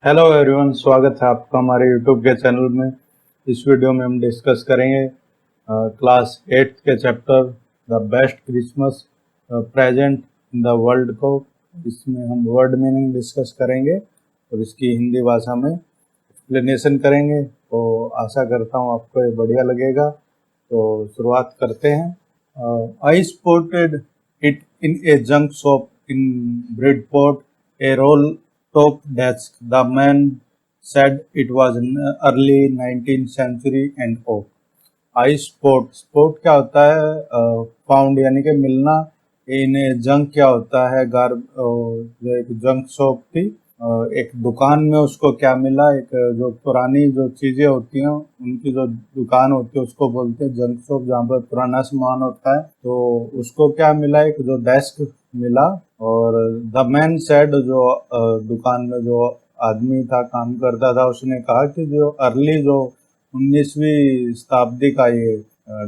Hello everyone, स्वागत है आपका हमारे यूट्यूब के चैनल में। इस वीडियो में हम डिस्कस करेंगे क्लास 8 के chapter the best Christmas present in the world को। इसमें हम वर्ड मीनिंग डिस्कस करेंगे और इसकी हिंदी भाषा में एक्सप्लेनेशन करेंगे। तो आशा करता हूँ आपको ये बढ़िया लगेगा। तो शुरुआत करते हैं। आई spotted it in A junk shop in Bridport, a roll top desk. The man said it was an early 19th century and oak. I sport क्या होता है? फाउंड यानी कि मिलना। इन जंक क्या होता है? जो एक जंक शॉप थी, एक दुकान में उसको क्या मिला? एक जो पुरानी जो चीजें होती हैं उनकी जो दुकान होती है उसको बोलते हैं जंक शॉप, जहाँ पर पुराना सामान होता है। तो उसको क्या मिला? एक जो डेस्क मिला। और द मैन सेड, जो दुकान में जो आदमी था, काम करता था, उसने कहा कि जो अर्ली जो 19वीं शताब्दी का ये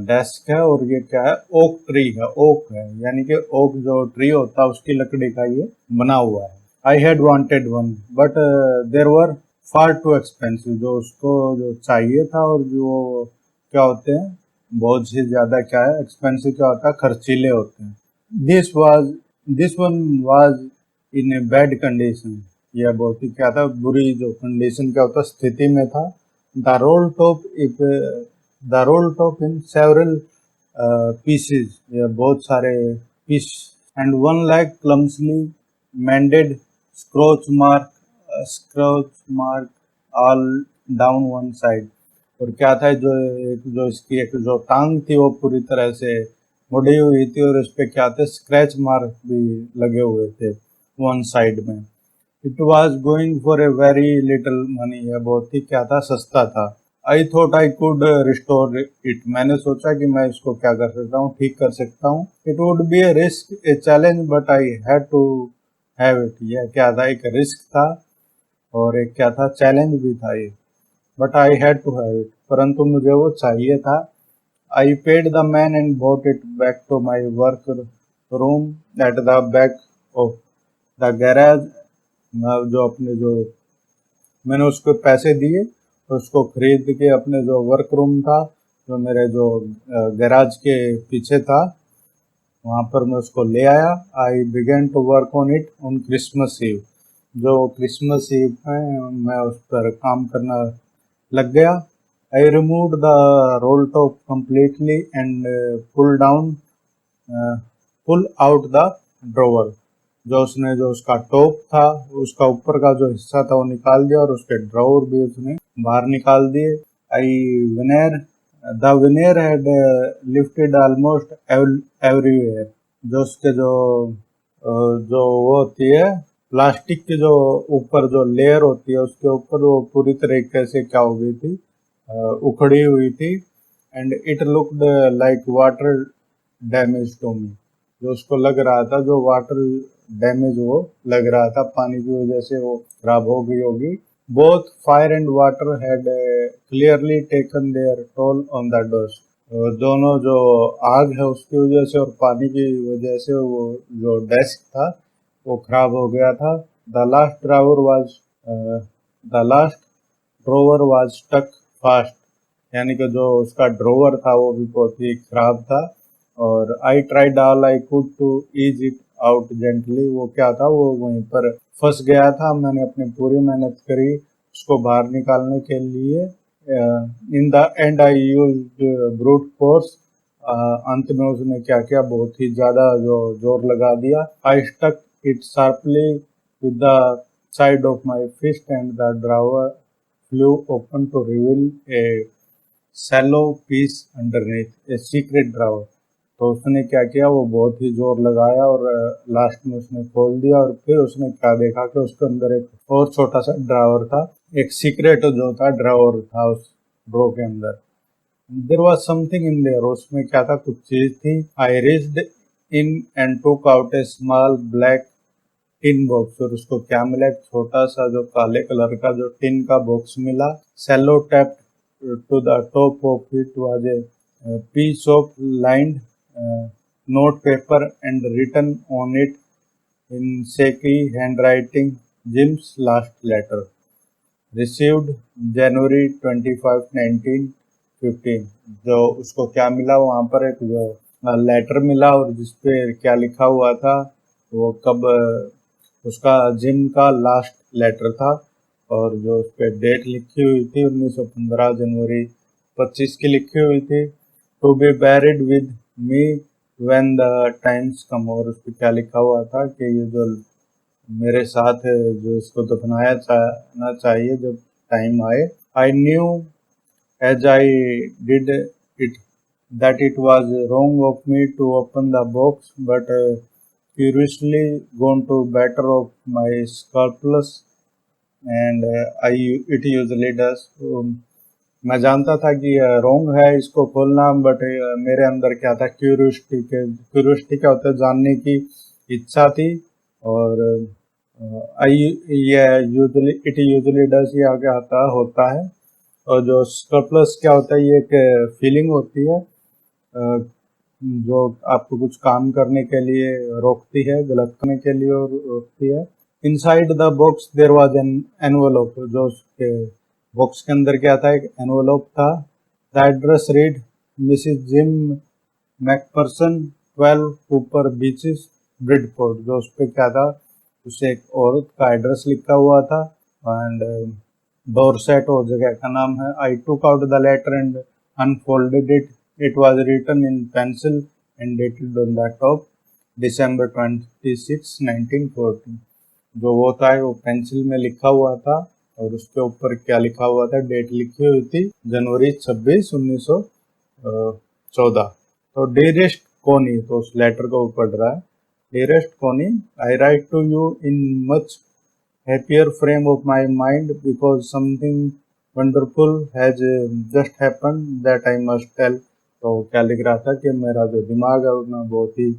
डेस्क है और ये क्या है? ओक ट्री है, ओक है, यानी कि ओक जो ट्री होता है उसकी लकड़ी का ये बना हुआ है। I had wanted one but there were far too expensive. जो उसको जो चाहिए था और जो क्या होते हैं, बहुत ही ज्यादा क्या है, एक्सपेंसिव क्या होता है, खर्चीले होते हैं। This one was in a bad condition. यह बहुत ही क्या था, बुरी जो कंडीशन क्या होता, स्थिति में था। The roll top in several pieces, यह बहुत सारे piece, and one like clumsily mended scorch mark all down one side. और क्या था, जो इसकी एक जो टांग थी वो पूरी तरह से मुड़ी हुई थी और इस पे क्या थे, स्क्रैच मार्क भी लगे हुए थे वन साइड में। It was going for a very little money, यह बहुत ही क्या था, सस्ता था। I thought I could restore it, मैंने सोचा कि मैं इसको क्या कर सकता हूँ, ठीक कर सकता हूँ। It would be a risk, a challenge, but I had to have it. यह क्या था, एक रिस्क था और एक क्या था, चैलेंज भी था ये। But I had to have it, परंतु मुझे वो चाहिए था। I paid the man and bought it back to my work room at the back of the garage. जो अपने जो मैंने उसको पैसे दिए, उसको खरीद के अपने जो वर्क रूम था, जो मेरे जो गैराज के पीछे था, वहाँ पर मैं उसको ले आया। I began to work on it on Christmas eve. जो क्रिसमस ईव में मैं उस पर काम करना लग गया। I remove the roll top completely and pull out the drawer. जो उसका टॉप था, उसका ऊपर का जो हिस्सा था वो निकाल दिया और उसके ड्रॉवर भी उसने बाहर निकाल दिए। I veneer the veneer had lifted almost everywhere. जो उसके जो वो होती है, प्लास्टिक की जो ऊपर जो लेयर होती है उसके ऊपर वो पूरी तरीके से क्या हो गई थी, उखड़ी हुई थी। And it looked like water damage to me. जो उसको लग रहा था, जो वाटर डैमेज वो लग रहा था, पानी की वजह से वो खराब हो गई होगी। Both fire and water had clearly taken their toll on the dust. दोनों जो आग है उसकी वजह से और पानी की वजह से वो जो डेस्क था वो खराब हो गया था। The last drawer was stuck fast, यानी कि जो उसका ड्रोवर था वो भी बहुत ही खराब था। और I tried all I could to ease it out gently. वो क्या था, वो वहीं पर फंस गया था। मैंने अपनी पूरी मेहनत करी उसको बाहर निकालने के लिए। In the and I used brute force. अंत में उसने क्या किया, बहुत ही ज्यादा जो जोर लगा दिया। I stuck it sharply with the side of my fist and the drawer flew open to reveal a shallow piece underneath, a secret drawer. तो उसने क्या किया, वो बहुत ही जोर लगाया और लास्ट में उसने खोल दिया। और फिर उसने क्या देखा कि उसके अंदर एक और छोटा सा ड्रावर था, एक सीक्रेट जो था ड्रावर था उस ड्रॉ के अंदर। There was something in there, उसमें क्या था, कुछ चीज थी। I reached in and took out a small black tin box. और उसको क्या मिला, एक छोटा सा जो काले कलर का जो टिन का बॉक्स मिला। सेलो tap to the top of it was a piece of lined note paper and written on it in shaky handwriting, Jim's last letter. Received January 25, 1915। जो उसको क्या मिला वहाँ पर, एक जो लेटर मिला और जिसपे क्या लिखा हुआ था, वो कब उसका जिम का लास्ट लेटर था, और जो उस पर डेट लिखी हुई थी 1915 जनवरी 25 की लिखी हुई थी, to be buried with me when the times come. और उस पर क्या लिखा हुआ था कि ये जो मेरे साथ है, जो इसको दफनाया जाना चाहिए जब टाइम आए। I knew as I did it that it was wrong of me to open the box, but curiously gone to better of my scruples, and it usually does. मैं जानता था कि रॉन्ग है इसको खोलना, बट मेरे अंदर क्या था, क्यूरियोसिटी क्या होता है, जानने की इच्छा थी। और आई ये यूजली इट यूजली डज, ये आगे आता होता है। और जो स्क्रपलस क्या होता है, ये एक फीलिंग होती है जो आपको कुछ काम करने के लिए रोकती है, गलत करने के लिए रोकती है। Inside the box there was an envelope. जो उसके बॉक्स के अंदर क्या था, एक एनवेलप था। The address read Mrs Jim McPherson 12 Copper beaches ब्रिडफोर्ड। जो उस पर क्या था, उसे एक औरत का एड्रेस लिखा हुआ था, एंड डोरसेट और जगह का नाम है। I took out the letter and unfolded it. It was written in pencil and dated on the top December 26, 1914। जो वो था वो पेंसिल में लिखा हुआ था, और उसके ऊपर क्या लिखा हुआ था, डेट लिखी हुई थी जनवरी 26, 1914। तो डियरेस्ट कोनी, तो उस लेटर को पढ़ रहा है। Dearest Connie, I write to you in much happier frame of my mind because something wonderful has just happened that I must tell। तो क्या लिख रहा था कि मेरा जो दिमाग है उसमें बहुत ही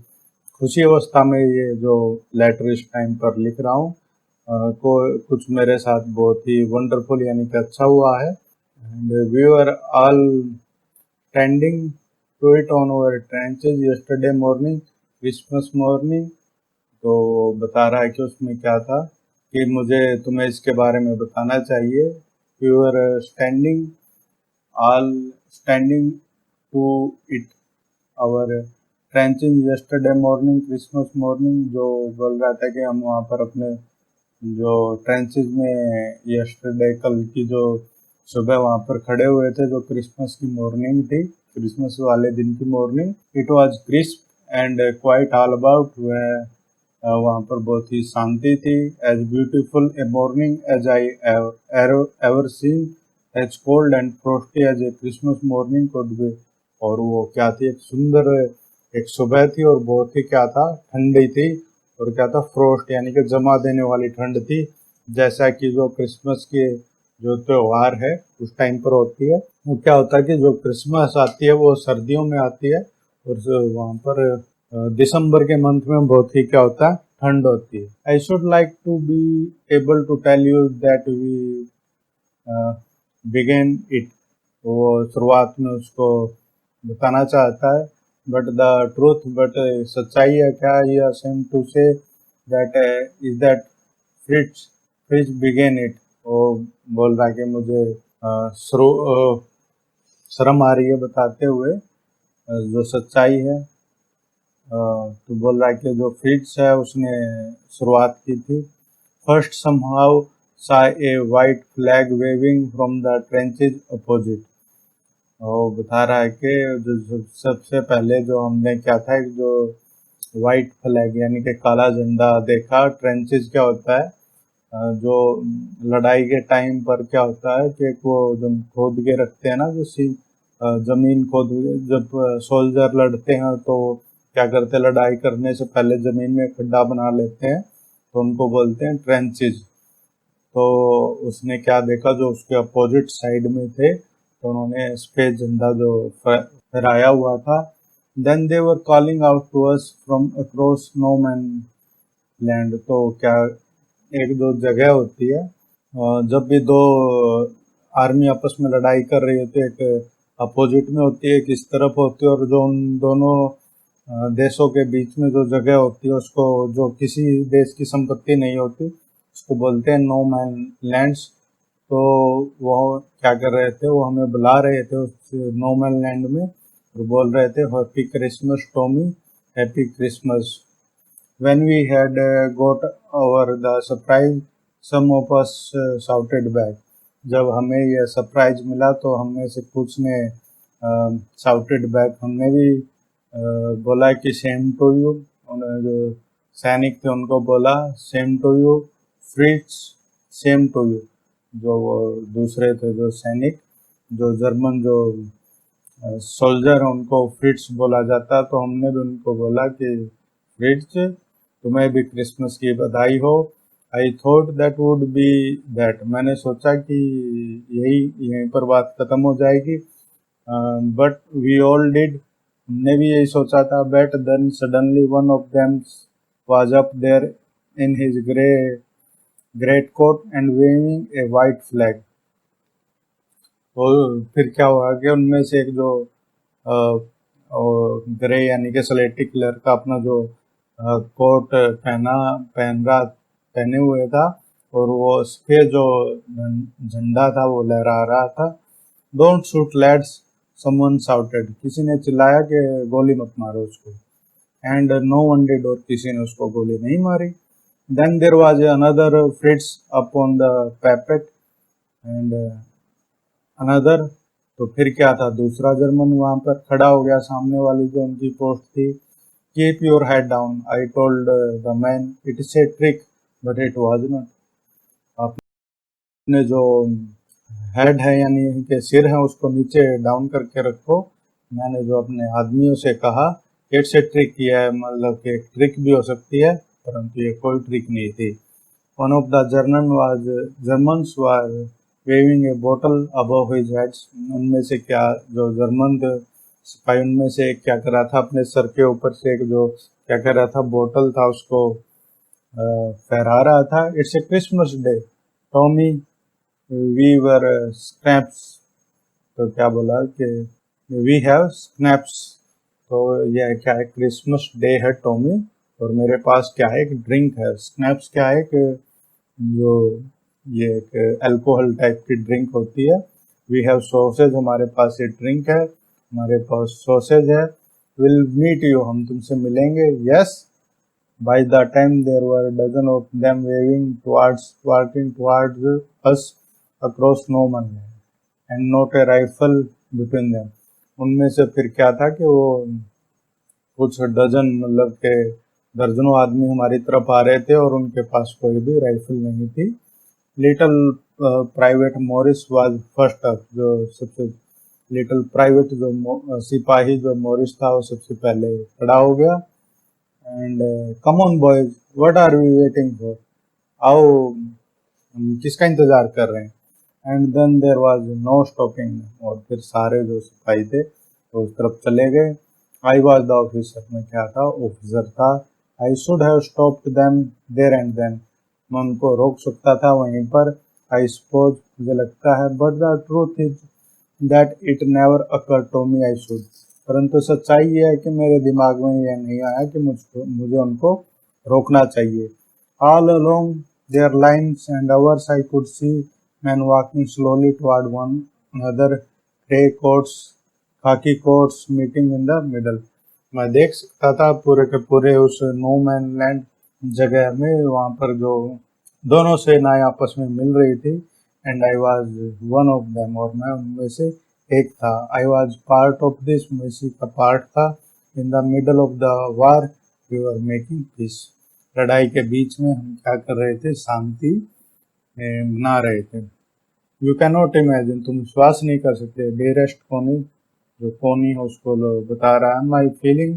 खुशी अवस्था में ये जो लेटर इस टाइम पर लिख रहा हूँ, को कुछ मेरे साथ बहुत ही वंडरफुल यानी कि अच्छा हुआ है। And we were all standing to it on our trenches yesterday morning, Christmas morning. तो बता रहा है कि उसमें क्या था कि मुझे तुम्हें इसके बारे में बताना चाहिए। We were standing all standing to it our trenching yesterday morning Christmas morning. जो बोल रहा था कि हम वहाँ पर अपने जो ट्रेंचेज में यस्टरडे कल की जो सुबह वहाँ पर खड़े हुए थे, जो क्रिसमस की मॉर्निंग थी, क्रिसमस वाले दिन की morning. It was crisp and quiet all about. वहाँ पर बहुत ही शांति थी। As beautiful a morning as I ever seen, as cold and frosty as a Christmas morning could be. और वो क्या थी, एक सुंदर एक सुबह थी और बहुत ही क्या था, ठंडी थी। और क्या था, फ्रोस्ट यानी कि जमा देने वाली ठंड थी, जैसा कि जो क्रिसमस के जो त्योहार है उस टाइम पर होती है। वो क्या होता है कि जो क्रिसमस आती है वो सर्दियों में आती है, और वहाँ पर दिसंबर के मंथ में बहुत ही क्या होता है, ठंड होती है। I should like to be able to tell you that we began it. वो शुरुआत में उसको बताना चाहता है, बट द ट्रूथ, बट सच्चाई है क्या, ये same to say that is that Fritz Fritz began it. वो बोल रहा है कि मुझे शर्म आ रही है बताते हुए जो सच्चाई है। तो बोल रहा है कि जो फ्रिट्ज है उसने शुरुआत की थी। First somehow saw a white flag waving from the trenches opposite। और बता रहा है कि जो सबसे पहले जो हमने क्या था, एक जो वाइट फ्लैग यानी कि काला झंडा देखा। ट्रेंचेज क्या होता है, जो लड़ाई के टाइम पर क्या होता है कि वो जब खोद के रखते हैं ना, जो जमीन खोद, जब सोल्जर लड़ते हैं तो क्या करते हैं, लड़ाई करने से पहले जमीन में खड्डा बना लेते हैं, तो उनको बोलते हैं ट्रेंचेज। तो उसने क्या देखा, जो उसके अपोजिट साइड में थे, तो उन्होंने सफेद झंडा जो फहराया हुआ था। Then they were calling out to us from across no man land. तो क्या एक दो जगह होती है, जब भी दो आर्मी आपस में लड़ाई कर रही होती है, एक अपोजिट में होती है, एक इस तरफ होती है, और जो उन दोनों देशों के बीच में जो जगह होती है उसको, जो किसी देश की संपत्ति नहीं होती, उसको बोलते हैं नो मैन लैंड्स। तो वो क्या कर रहे थे, वो हमें बुला रहे थे उस नो मैन लैंड में और बोल रहे थे happy Christmas Tommy, happy Christmas. When we had got over the surprise, some of us shouted back. जब हमें यह सरप्राइज मिला तो हम में से कुछ ने शाउटेड बैक, हमने भी बोला कि सेम टू यू। उन्होंने जो सैनिक थे उनको बोला same to you, Fritz same to you. जो वो दूसरे थे जो सैनिक, जो जर्मन जो सोल्जर उनको फ्रिट्स बोला जाता, तो हमने भी उनको बोला कि फ्रिट्स तुम्हें भी क्रिसमस की बधाई हो। I thought that would be that, मैंने सोचा कि यहीं पर बात खत्म हो जाएगी, बट वी ऑल डिड, हमने भी यही सोचा था। But then suddenly one of them was up there in his great coat and waving a white flag. तो फिर क्या हुआ कि उनमें से एक जो ग्रे यानी कि स्लेटी कलर का अपना जो कोट पहने हुए था, और वो उस पे जो झंडा था वो लहरा रहा था। Don't shoot lads, someone shouted, किसी ने चिल्लाया कि गोली मत मारो उसको। एंड नो वन डिड, और किसी ने उसको गोली नहीं मारी। Then there was another Fritz up on the parapet and another, तो फिर क्या था, दूसरा जर्मन वहां पर खड़ा हो गया सामने वाली जो उनकी पोस्ट थी। Keep your head down, I told the man. It's a trick, but it was not. आपने जो हेड है यानी कि सिर है उसको नीचे डाउन करके रखो। मैंने जो अपने आदमियों से कहा इट्स ए ट्रिक किया है, मतलब कि एक ट्रिक भी हो सकती है, परंतु ये कोई ट्रिक नहीं थी। One of the Germans was waving a bottle above his heads, उनमें से क्या जो जर्मन सिपाही उनमें से एक क्या कर रहा था, अपने सर के ऊपर से एक जो क्या कर रहा था, बोतल था उसको फहरा रहा था। It's a Christmas day Tommy, we were schnapps, तो क्या बोला कि वी हैव स्नैप्स, तो यह क्या है, क्रिसमस डे है टॉमी, और मेरे पास क्या है, एक ड्रिंक है। स्नैप्स क्या है कि जो ये एक अल्कोहल टाइप की ड्रिंक होती है। वी हैव सॉसेज, हमारे पास ये ड्रिंक है, हमारे पास सॉसेज है। विल मीट यू, हम तुमसे मिलेंगे। Yes, by the time there were dozen of them working towards us across no man land and not a rifle between them. उनमें से फिर क्या था कि वो कुछ डजन, मतलब के दर्जनों आदमी हमारी तरफ आ रहे थे और उनके पास कोई भी राइफल नहीं थी। Little private Morris was first up, जो सबसे लिटिल प्राइवेट जो सिपाही जो मॉरिस था वो सबसे पहले खड़ा हो गया। And come on boys, what are we waiting for, आओ हम किसका इंतजार कर रहे हैं। And then there was no stopping, और फिर सारे जो सिपाही थे तो उस तरफ चले गए। आई वाज द ऑफिसर, मैं क्या था, ऑफिसर था। I should have stopped them there and then, मैं उनको रोक सकता था वहीं पर, आई सपोज, मुझे लगता है। But the truth is that it never occur to me I should, परंतु सच्चाई ये है कि मेरे दिमाग में यह नहीं आया कि मुझे उनको रोकना चाहिए। All along their lines and ours I could see man walking slowly toward one another, grey coats, khaki coats meeting in the middle. मैं देख सकता था पूरे के पूरे उस नो मैन लैंड जगह में, वहाँ पर जो दोनों सेनाएं आपस में मिल रही थी। And I was one of them, और मैं उनमें से एक था। I was part of this, मैं इसी का पार्ट था। In the middle of the war we were making peace, लड़ाई के बीच में हम क्या कर रहे थे, शांति बना रहे थे। यू कैन नॉट इमेजिन, तुम विश्वास नहीं कर सकते। डेरेस्ट कोनी, जो कोनी है उसको बता रहा है, my feeling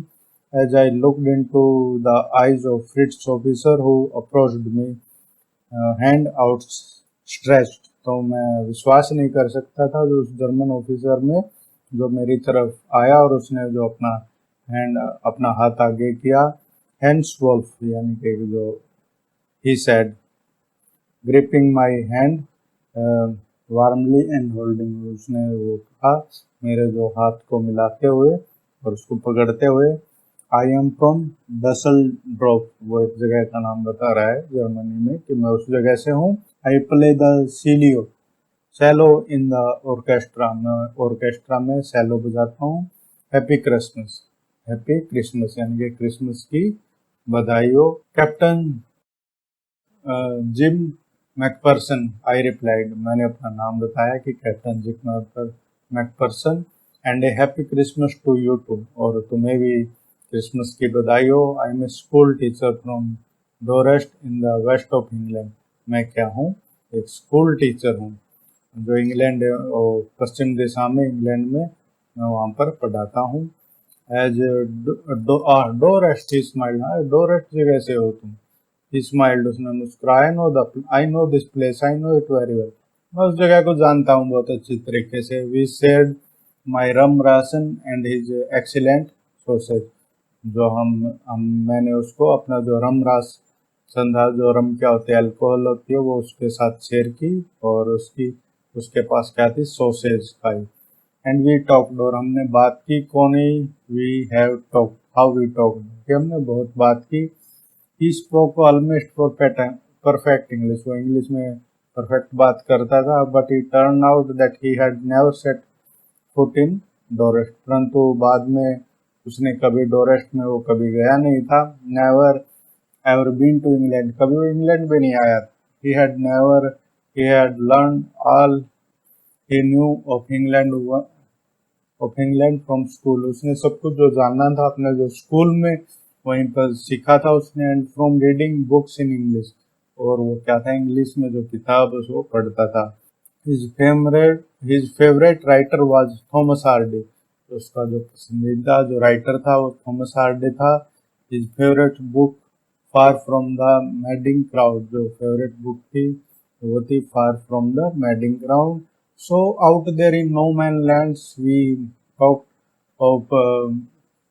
as I looked into the eyes of Fritz officer who approached me hand outstretched, तो मैं विश्वास नहीं कर सकता था जो उस जर्मन ऑफिसर में जो मेरी तरफ आया और उसने जो अपना हाथ आगे किया। हैंड्स वॉल्फ, यानी कि जो he said, gripping my hand warmly and holding, उसने वो कहा मेरे जो हाथ को मिलाते हुए और उसको पकड़ते हुए। आई एम फ्रॉम डसेल्डॉर्फ, वो एक जगह का नाम बता रहा है जर्मनी में कि मैं उस जगह से हूँ। I play the सीलियो, cello in the orchestra, मैं orchestra में cello बजाता हूँ। हैप्पी क्रिसमस, हैप्पी क्रिसमस यानी कि क्रिसमस की बधाई हो। Captain Jim McPherson, I replied, मैंने अपना नाम बताया कि captain Jim McPherson, and a happy Christmas to you too, और तुम्हें भी क्रिसमस की बधाई हो। I am a school teacher from Dorset in the west of England, मैं क्या हूँ, एक स्कूल टीचर हूँ जो इंग्लैंड और पश्चिम दिशा में इंग्लैंड में मैं वहाँ पर पढ़ाता हूँ। एज डोरेस्ट ही स्माइल्ड, हाँ डोरेस्ट जी कैसे हो तुम, ही स्माइल्ड, उसने मुस्कुराया। I know this place, I know it very well, मैं उस जगह को जानता हूँ बहुत अच्छी तरीके से। We shared my rum ration and his excellent sausage, जो हम मैंने उसको अपना जो रम राशन था, जो रम क्या होती है, अल्कोहल होती है, वो उसके साथ शेयर की, और उसके पास क्या थी, सॉसेज खाई। एंड वी टॉक्ड, और हमने बात की। Connie, we have talked, how we talked, कि हमने बहुत बात की। He spoke almost perfect English, वो इंग्लिश में परफेक्ट बात करता था। But he turn out that he had never set foot in Dorset, परंतु बाद में उसने कभी डोरेस्ट में वो कभी गया नहीं था। Never ever been to England, कभी वो इंग्लैंड भी नहीं आया। He had learn all he knew of England from school, उसने सब कुछ जो जानना था अपने जो स्कूल में वहीं पर सीखा था उसने। And from reading books in English, और वो क्या था, इंग्लिश में जो किताब वो पढ़ता था। His favourite writer was Thomas Hardy, तो उसका जो पसंदीदा जो राइटर था वो थॉमस हार्डी था। His favourite book far from the madding crowd, जो फेवरेट बुक थी वो थी far from the madding crowd. So out there in no man lands, we talked of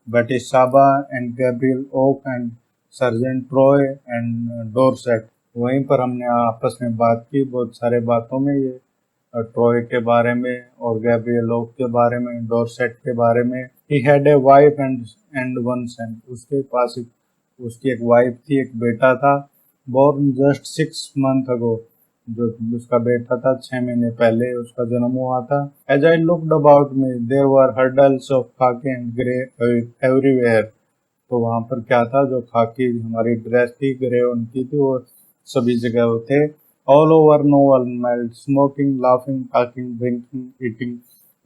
Batisaba and Gabriel Oak and Sergeant Troy and Dorset. वहीं पर हमने आपस में बात की बहुत सारे बातों में, ये ट्रॉय के बारे में और गैब्रियल ओक के बारे में, डोरसेट के बारे में। He had a wife and one son. उसके पास उसकी एक वाइफ थी, एक बेटा था। Born just 6 months ago, जो उसका बेटा था 6 महीने पहले उसका जन्म हुआ था। As I looked about me, there were hurdles of khaki and grey everywhere. तो वहाँ पर क्या था, जो खाकी हमारी ड्रेस थी, ग्रे उनकी थी, वो सभी जगह वो थे। All over no one smelled, smoking, laughing, talking, drinking, eating.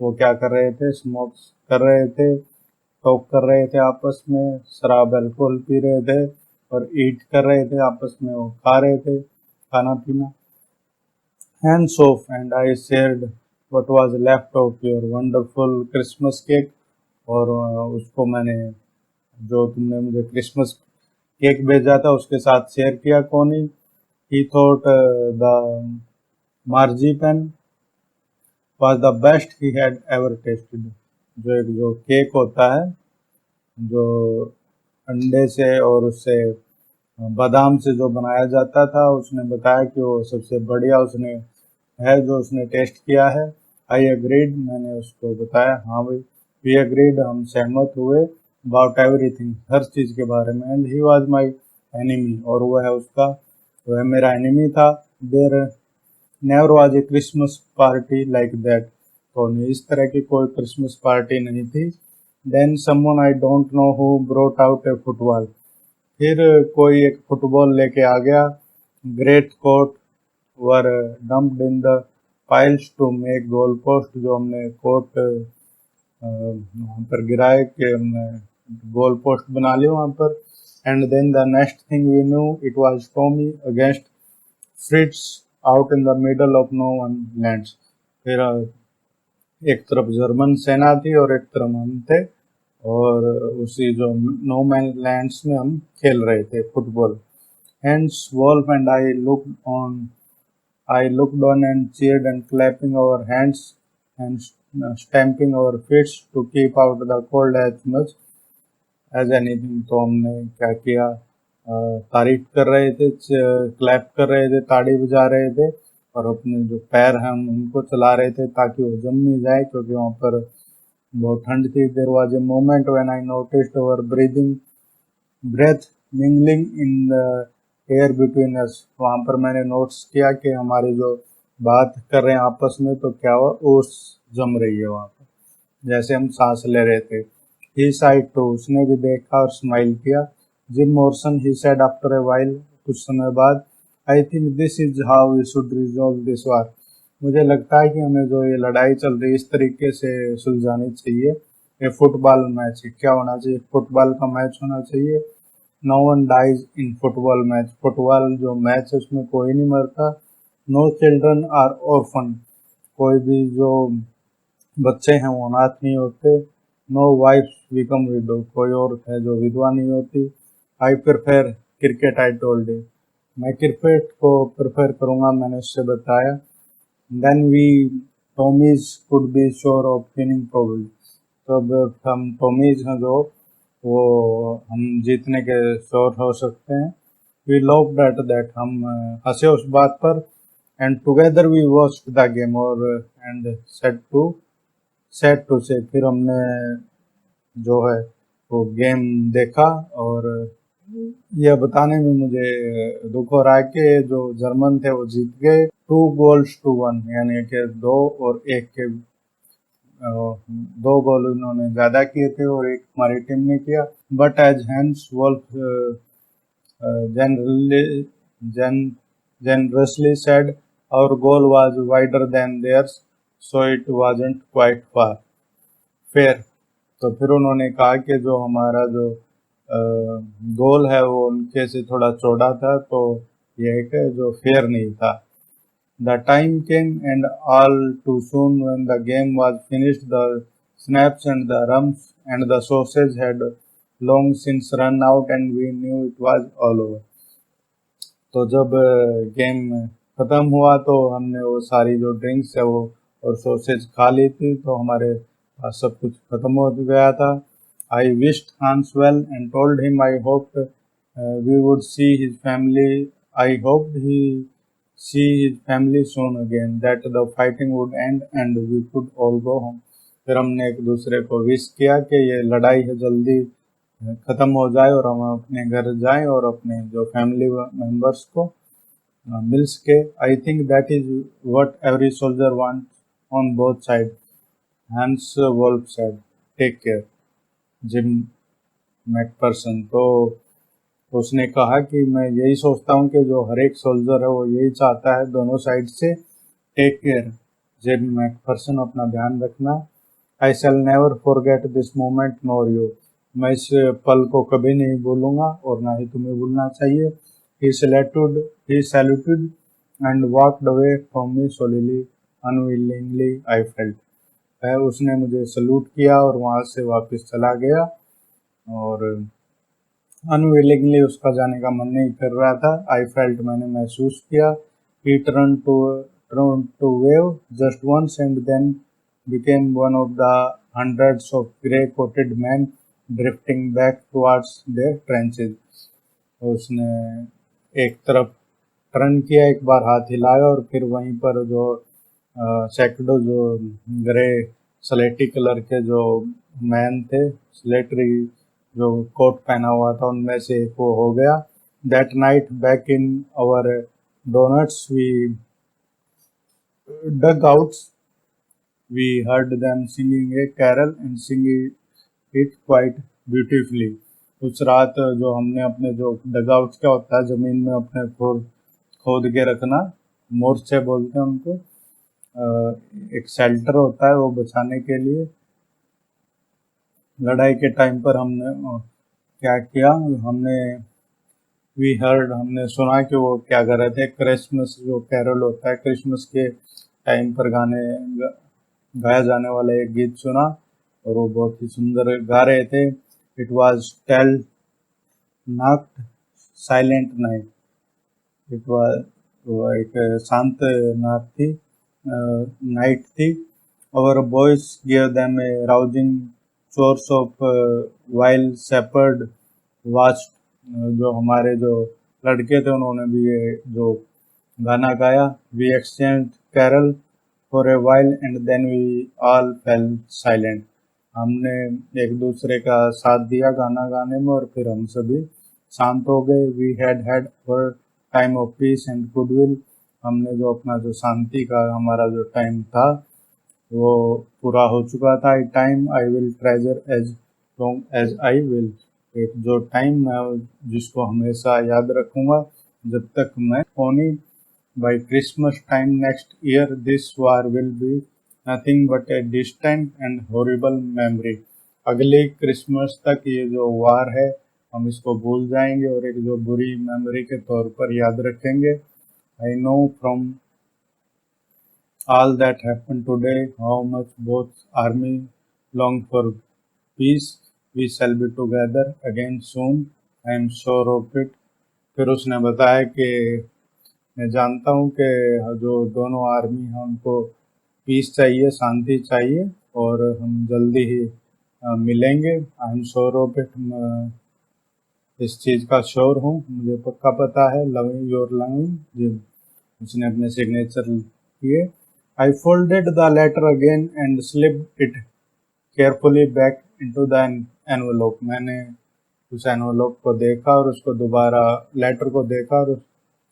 वो क्या कर रहे थे, स्मोक कर रहे थे, टॉक कर रहे थे आपस में, शराब अल्कोहल पी रहे थे, और ईट कर रहे थे आपस में, वो खा रहे थे खाना पीना। Hands off, and I shared what was left of your wonderful Christmas cake, और उसको मैंने, जो तुमने मुझे क्रिसमस केक भेजा था उसके साथ शेयर किया। कोनी, he thought the marzipan was the best he had ever tasted, जो केक होता है जो अंडे से और उससे बादाम से जो बनाया जाता था, उसने बताया कि वो सबसे बढ़िया उसने है जो उसने टेस्ट किया है। आई अग्रीड, मैंने उसको बताया, हाँ भाई। वी अग्रीड, हम सहमत हुए। अबाउट एवरीथिंग, हर चीज़ के बारे में। And he was my enemy, और वह मेरा एनिमी था। There never was a Christmas party like that, तो इस तरह की कोई क्रिसमस पार्टी नहीं थी। Then someone I don't know who brought out a football, फिर कोई एक फुटबॉल लेके आ गया। Great coat were dumped in the piles to make goal post, जो हमने कोट वहाँ पर गिराए कि हमने गोल पोस्ट बना लिया वहाँ पर। And then the next thing we knew it was Tommy against Fritz out in the middle of no one lands, फिर एक तरफ जर्मन सेना थी और एक तरफ हम थे, और उसी जो नो मैन लैंड्स में हम खेल रहे थे football. Hence Wolf and I looked on and cheered and clapping our hands and stamping our feet to keep out the cold as much as anything. तो हमने क्या किया, तारीफ कर रहे थे, क्लैप कर रहे थे, ताड़ी बजा रहे थे, और अपने जो पैर हैं हम उनको चला रहे थे ताकि वो जम नहीं जाए, क्योंकि वहाँ पर बहुत ठंड थी। There was a moment when I noticed our breath mingling in the air between us, वहाँ पर मैंने नोट्स किया कि हमारी जो बात कर रहे हैं आपस में तो क्या हुआ, ओस जम रही है वहाँ पर, जैसे हम सांस ले रहे थे। ही साइड टू, उसने भी देखा और स्माइल किया। Jim Morson, he said after a while, कुछ समय बाद, I think this is how we should resolve this war, मुझे लगता है कि हमें जो ये लड़ाई चल रही है इस तरीके से सुलझानी चाहिए। ये फुटबॉल मैच है, क्या होना चाहिए, फुटबॉल का मैच होना चाहिए। No one dies in football match, football जो मैच है उसमें कोई नहीं मरता। नो चिल्ड्रन आर ऑर्फन, कोई भी जो बच्चे हैं वो अनाथ नहीं होते। नो वाइफ बिकम विडो, कोई औरत है जो विधवा नहीं होती। I prefer cricket, I told you, मैं क्रिकेट को प्रेफर करूंगा, मैंने उससे बताया। Then we Tommies could be sure of winning probably, तो अब हम टॉमीज हैं जो वो हम जीतने के श्योर हो सकते हैं। वी लव एट दैट, हम हंसे उस बात पर। And together we watched the game, और एंड सेट टू से, फिर हमने जो है वो गेम देखा। और यह बताने में मुझे दुख हो रहा है कि जो जर्मन थे वो जीत गए 2-1, यानी कि 2-1 के 2 गोल उन्होंने ज्यादा किए थे और एक हमारी टीम ने किया। But as Hans Wolf generally generously said, our goal was wider than theirs, so it wasn't quite far fair। तो फिर उन्होंने कहा कि जो हमारा जो गोल है वो उनके से थोड़ा चौड़ा था, तो यह है कि जो फेयर नहीं था। The time came, and all too soon, when the game was finished, the snaps and the rums and the sausage had long since run out, and we knew it was all over। तो जब game ख़त्म हुआ तो हमने वो सारी जो drinks है वो और सॉसेज खा ली थी, तो हमारे पास सब कुछ ख़त्म हो गया था। I wished Hans well and told him I hoped we would see his family, I hoped he see his family soon again, that the fighting would end and we could all go home. फिर हमने एक दूसरे को wish किया कि ये लड़ाई है जल्दी ख़त्म हो जाए और हम अपने घर जाएं और अपने जो फैमिली मेम्बर्स को मिल सके। I think that is what every soldier want on both side, Hans Wolf said, take care, Jim McPherson. तो उसने कहा कि मैं यही सोचता हूँ कि जो हर एक सोल्जर है वो यही चाहता है दोनों साइड से, टेक केयर जिम मैकपर्सन, अपना ध्यान रखना। I shall never forget this moment nor you, मैं इस पल को कभी नहीं भूलूंगा और ना ही तुम्हें भूलना चाहिए। He saluted and walked away from me slowly, unwillingly I felt। उसने मुझे सलूट किया और वहाँ से वापस चला गया, और अनविलिंगली उसका जाने का मन नहीं कर रहा था। आई फेल्ट, मैंने महसूस किया। He turned to wave just once and then became one of the hundreds of grey-coated men drifting back towards their trenches। उसने एक तरफ टर्न किया, एक बार हाथ हिलाया और फिर वहीं पर जो सैकड़ों जो ग्रे स्लेटी कलर के जो मैन थे, स्लेटरी जो कोट पहना हुआ था, उनमें से एक वो हो गया। That night back in our donuts we dugouts, we heard them singing a carol and singing it quite beautifully. उस रात जो हमने अपने जो डगआउट क्या होता है, जमीन में अपने खोद के रखना, मोर्चे बोलते हैं उनको, एक शेल्टर होता है वो बचाने के लिए। लड़ाई के टाइम पर हमने क्या किया, हमने सुना कि वो क्या कर रहे थे। क्रिसमस जो कैरल होता है, क्रिसमस के टाइम पर गाया जाने वाला एक गीत सुना और वो बहुत ही सुंदर गा रहे थे। It was Stille Nacht silent night, it was, वो एक शांत नाइट थी। और boys give them a rousing chorus of while shepherd watch, जो हमारे जो लड़के थे उन्होंने भी ये जो गाना गाया। We exchange carol for a while and then we all fell silent, हमने एक दूसरे का साथ दिया गाना गाने में और फिर हम सभी शांत हो गए। We had had our time of peace and goodwill, हमने जो अपना जो शांति का हमारा जो टाइम था वो पूरा हो चुका था। Time I will treasure as long as I will, एक जो टाइम मैं जिसको हमेशा याद रखूँगा जब तक मैं होनी। By Christmas time next year this war will be nothing but a distant and horrible memory. अगले क्रिसमस तक ये जो वार है हम इसको भूल जाएंगे और एक जो बुरी मेमोरी के तौर पर याद रखेंगे। I know from all that happened today how much both army long for peace. We shall be together again soon. I am sure of it. फिर उसने बताया कि मैं जानता हूँ कि जो दोनों आर्मी हैं उनको पीस चाहिए, शांति चाहिए और हम जल्दी ही मिलेंगे। आई एम श्योर ऑफ इट, इस चीज़ का श्योर हूँ, मुझे पक्का पता है। लविंग योर लविंग, जी उसने अपने सिग्नेचर किए। I folded the letter again and slipped it carefully back into the envelope. मैंने उस एनवेलोप को देखा और उसको दोबारा लेटर को देखा और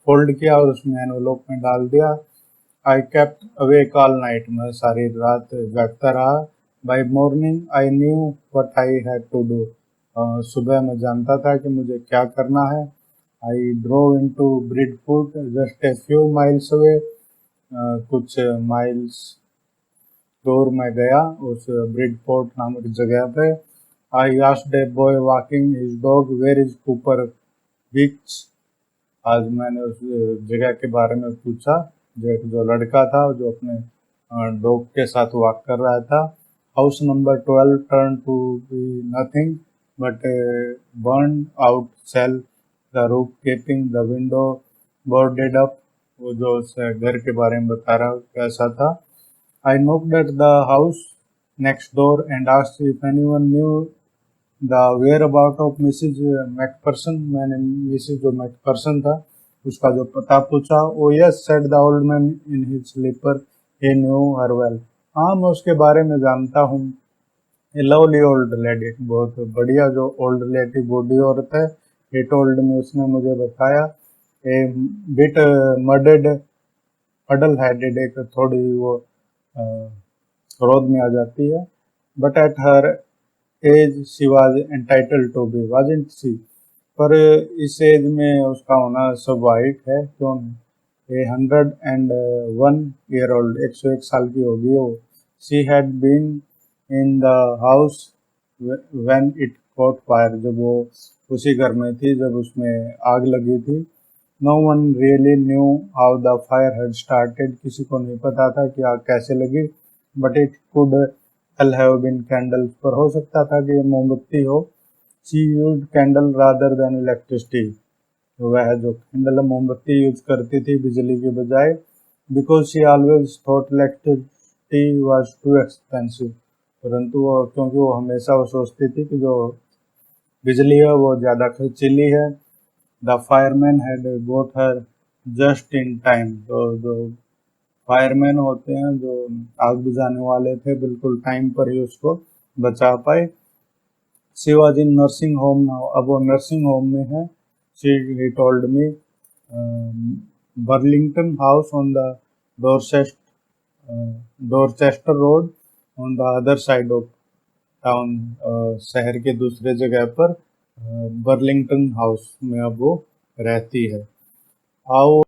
फोल्ड किया और उसमें एनवेलोप में डाल दिया। I kept awake all night, मैं सारी रात जागता रहा। By morning I knew what I had to do, सुबह मैं जानता था कि मुझे क्या करना है। I drove into Bridport just a few miles away, कुछ माइल्स दूर मैं गया उस ब्रिडफोर्ट नामक जगह पे। I asked a boy walking his dog where is Copper Beech, आज मैंने उस जगह के बारे में पूछा। जो लड़का था जो अपने डॉग के साथ वॉक कर रहा था। House number 12 turn to be nothing but burn out shell, the roof keeping the window boarded up, वो जो उस घर के बारे में बता रहा कैसा था। I knocked at the house next door and asked if anyone knew the whereabouts of Mrs McPherson, मैंने मिसिज जो मैकपर्सन था उसका जो पता पूछा। Oh yes said the old man in his slipper, he knew her well, हाँ मैं उसके बारे में जानता हूँ। ए लवली ओल्ड लेडी, बहुत बढ़िया जो ओल्ड लेडी बूढ़ी औरत है। ही टोल्ड मी, उसने मुझे बताया। A bit muddled huddle headed, एक थोड़ी वो क्रोध में आ जाती है। But at her age she was entitled to be, wasn't she, पर इस एज में उसका होना स्वाभाविक है, क्यों नहीं। 101 ईयर ओल्ड, 101 साल की होगी वो। She had been in the house when it caught fire, जब वो उसी घर में थी जब उसमें आग लगी थी। No one really knew how the fire had started, किसी को नहीं पता था कि आग कैसे लगी। But it could well have been candles, पर हो सकता था कि ये मोमबत्ती हो। She used candle rather than electricity, तो वह जो कैंडल मोमबत्ती यूज करती थी बिजली के बजाय। Because she always thought electricity was too expensive, परंतु वो क्योंकि वो हमेशा वो सोचती थी कि जो बिजली है वो ज़्यादा खर्चीली है। The fireman had got her just in time, तो जो फायरमैन होते हैं जो आग बुझाने वाले थे बिल्कुल टाइम पर ही उसको बचा पाए। She was in nursing home now, अब वो नर्सिंग होम में है। He told me Burlington house on the Dorchester road on the other side of town, शहर के दूसरे जगह पर बर्लिंगटन हाउस में अब वो रहती है। How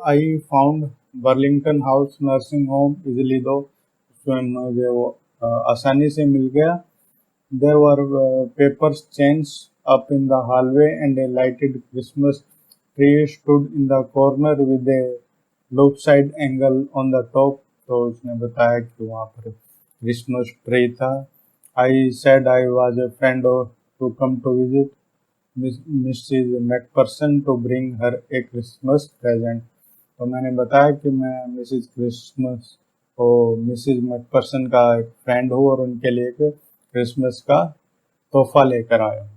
I found Burlington house nursing home easily, दो उसमें मुझे वो आसानी से मिल गया। There were papers chains up in the hallway and a lighted Christmas tree stood in the corner with a lopsided angle on the top, तो उसने बताया कि वहाँ पर क्रिसमस ट्री था। I said I was a friend to come to visit Mrs. McPherson to bring her a Christmas present, तो मैंने बताया कि मैं मिसिज क्रिसमस और मिसिज मैकपर्सन का एक फ्रेंड हूँ और उनके लिए एक क्रिसमस का तोहफा लेकर आया हूँ।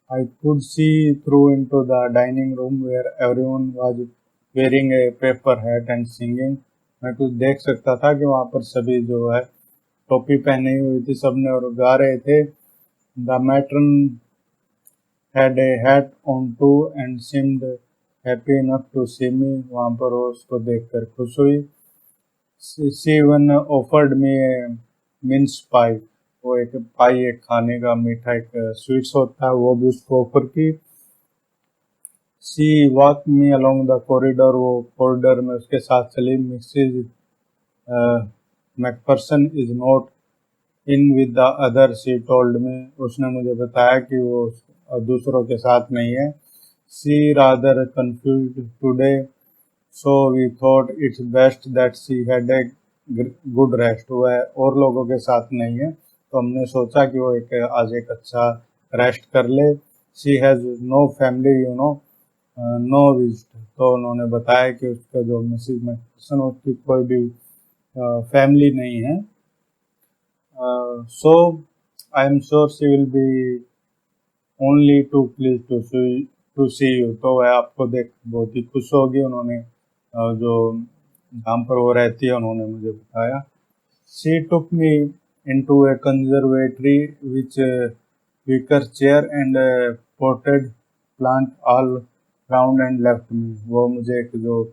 I could see through into the dining room where everyone was wearing a paper hat and singing, मैं कुछ देख सकता था कि वहाँ पर सभी जो है टोपी पहनी हुई थी सबने और गा रहे थे। The matron had a hat on too and seemed happy enough to see me, वहाँ पर वो उसको देखकर खुश हुई। She even offered me mince pie, वो एक पाई, एक खाने का मीठा एक स्वीट्स होता है, वो भी उसको ऑफर की। She walk me along the corridor, वो कॉरिडोर में उसके साथ चली। Mrs McPherson is not in with the other, she told me, उसने मुझे बताया कि वो दूसरों के साथ नहीं है। She rather confused today, so we thought it's best that she had a good rest, वह और लोगों के साथ नहीं है तो हमने सोचा कि वो आज एक अच्छा रेस्ट कर ले। She has no family you know, no visit, तो उन्होंने बताया कि उसका जो मिसिज मैकफर्सन, उसकी कोई भी फैमिली नहीं है। So I am sure she will be only too please to see you, तो वह आपको देख बहुत ही खुश होगी। उन्होंने जो जहाँ पर वो रहती है उन्होंने मुझे बताया। She took me into A conservatory which wicker chair and potted plant all round and left me, वो मुझे एक जो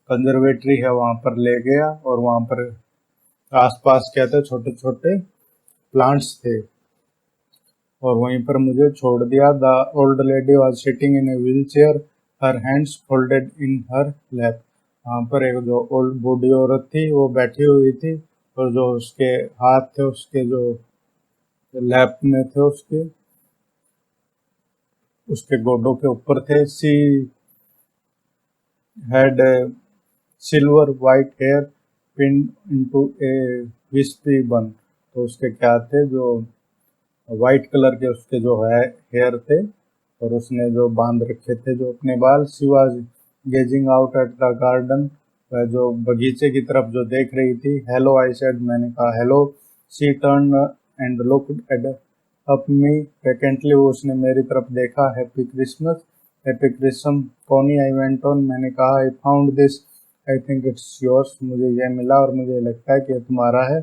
कंजर्वेटरी है वहाँ पर ले गया और वहाँ पर आसपास क्या थे, छोटे छोटे प्लांट्स थे और वहीं पर मुझे छोड़ दिया। The old lady was sitting in a wheel chair, her hands folded in her lap, वहाँ पर एक जो ओल्ड बूढ़ी औरत थी वो बैठी हुई थी और जो उसके हाथ थे उसके जो लैप में थे, उसके गोडों के ऊपर थे। She had silver white hair pin into a wispy bun, तो उसके क्या थे, जो वाइट कलर के उसके जो है हेयर थे और उसने जो बांध रखे थे जो अपने बाल। She was gazing out at the garden, जो बगीचे की तरफ जो देख रही थी। हेलो आई सेड, मैंने कहा hello. She turn and looked at up me vacantly, उसने मेरी तरफ देखा। Happy Christmas, happy Christmas Pony, I went on, मैंने कहा I found this, I think it's yours, मुझे यह मिला और मुझे लगता है कि यह तुम्हारा है।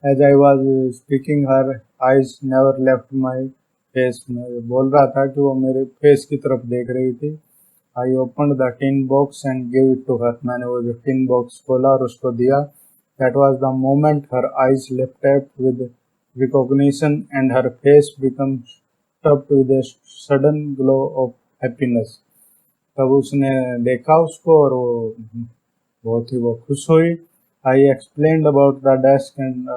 As I was speaking her eyes never left my face, मैं बोल रहा था कि वो मेरे फेस की तरफ देख रही थी। I open the tin box and give it to her, मैंने वो जो टिन बॉक्स खोला और उसको दिया। That was the moment her eyes lifted with recognition and her face become touched with a sudden glow of happiness, तब उसने देखा उसको और वो बहुत ही वो खुश हुई। I explained about the desk and,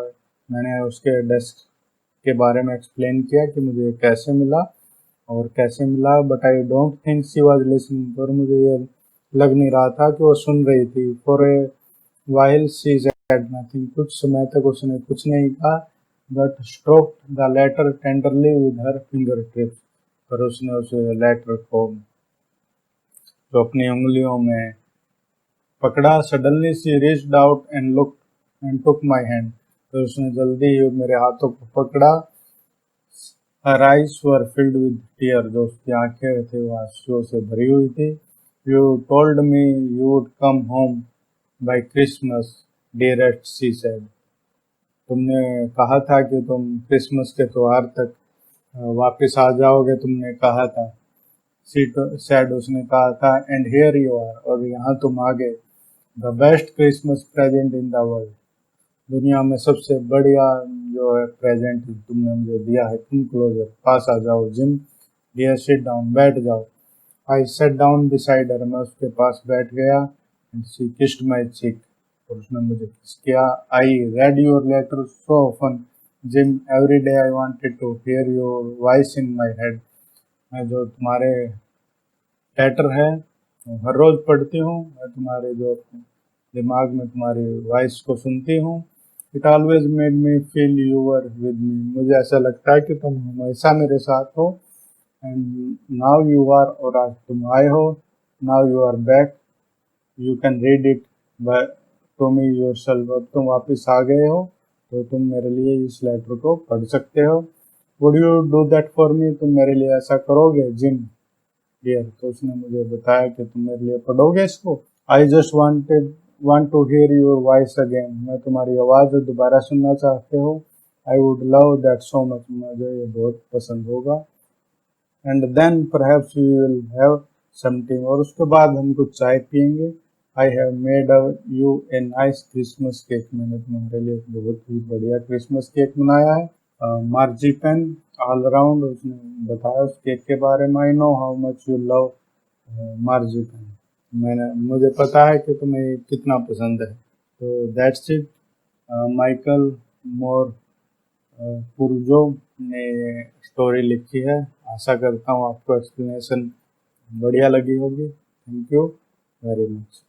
मैंने उसके डेस्क के बारे में एक्सप्लेन किया कि मुझे कैसे मिला और कैसे मिला। But I don't think she was listening, और मुझे ये लग नहीं रहा था कि वो सुन रही थी। For a while she said nothing, कुछ समय तक उसने कुछ नहीं कहा। But stroked the letter tenderly with her fingertips, पर उसने उस लेटर को जो अपनी उंगलियों में पकड़ा। Suddenly she reached out and looked and took my hand, तो उसने जल्दी ही मेरे हाथों को पकड़ा। Her eyes were filled with tear, जो उसकी आंखें थी वो आंसुओं से भरी हुई थी। You told me you would come home by Christmas dearest, she said, तुमने कहा था कि तुम क्रिसमस के त्योहार तक वापस आ जाओगे, तुमने कहा था। शी सेड, उसने कहा था। एंड हियर यू आर, और यहाँ तुम आ गए। The best Christmas present in the world, दुनिया में सबसे बढ़िया जो है प्रेजेंट तुमने मुझे दिया है। तुम क्लोजर, पास आ जाओ। जिम डियर सिट डाउन, बैठ जाओ। I sat down beside her, मैं उसके पास बैठ गया। And she kissed my cheek, और उसने मुझे किस किया। I read your letter so often Jim, every day I wanted to hear your voice in my head, मैं जो तुम्हारे लेटर है हर रोज पढ़ती हूँ, मैं तुम्हारे जो दिमाग में तुम्हारी वॉइस को सुनती हूँ। It always made me feel you were with me, मुझे ऐसा लगता है कि तुम हमेशा मेरे साथ हो। एंड नाउ यू आर, और आज तुम आए हो। Now you are back, you can read it to me yourself, अब तुम वापस आ गए हो तो तुम मेरे लिए इस लेटर को पढ़ सकते हो। Would you do that for me, तुम मेरे लिए ऐसा करोगे जिम डियर, तो उसने मुझे बताया कि तुम मेरे लिए पढ़ोगे इसको। I just want to hear your voice again, मैं तुम्हारी आवाज़ दोबारा सुनना चाहते हो। I would love that so much, मुझे ये बहुत पसंद होगा। And then perhaps we will have something, और उसके बाद हम कुछ चाय पियेंगे। I have made you a nice Christmas cake, मैंने तुम्हारे लिए एक बहुत ही बढ़िया क्रिसमस केक बनाया है। मार्जिपन ऑल अराउंड, उसने बताया उस केक के बारे में। I know how much you love marzipan, मुझे पता है कि तुम्हें कितना पसंद है। तो that's it. Michael Morpurgo ने स्टोरी लिखी है। आशा करता हूँ आपको एक्सप्लेनेशन बढ़िया लगी होगी। Thank you very much.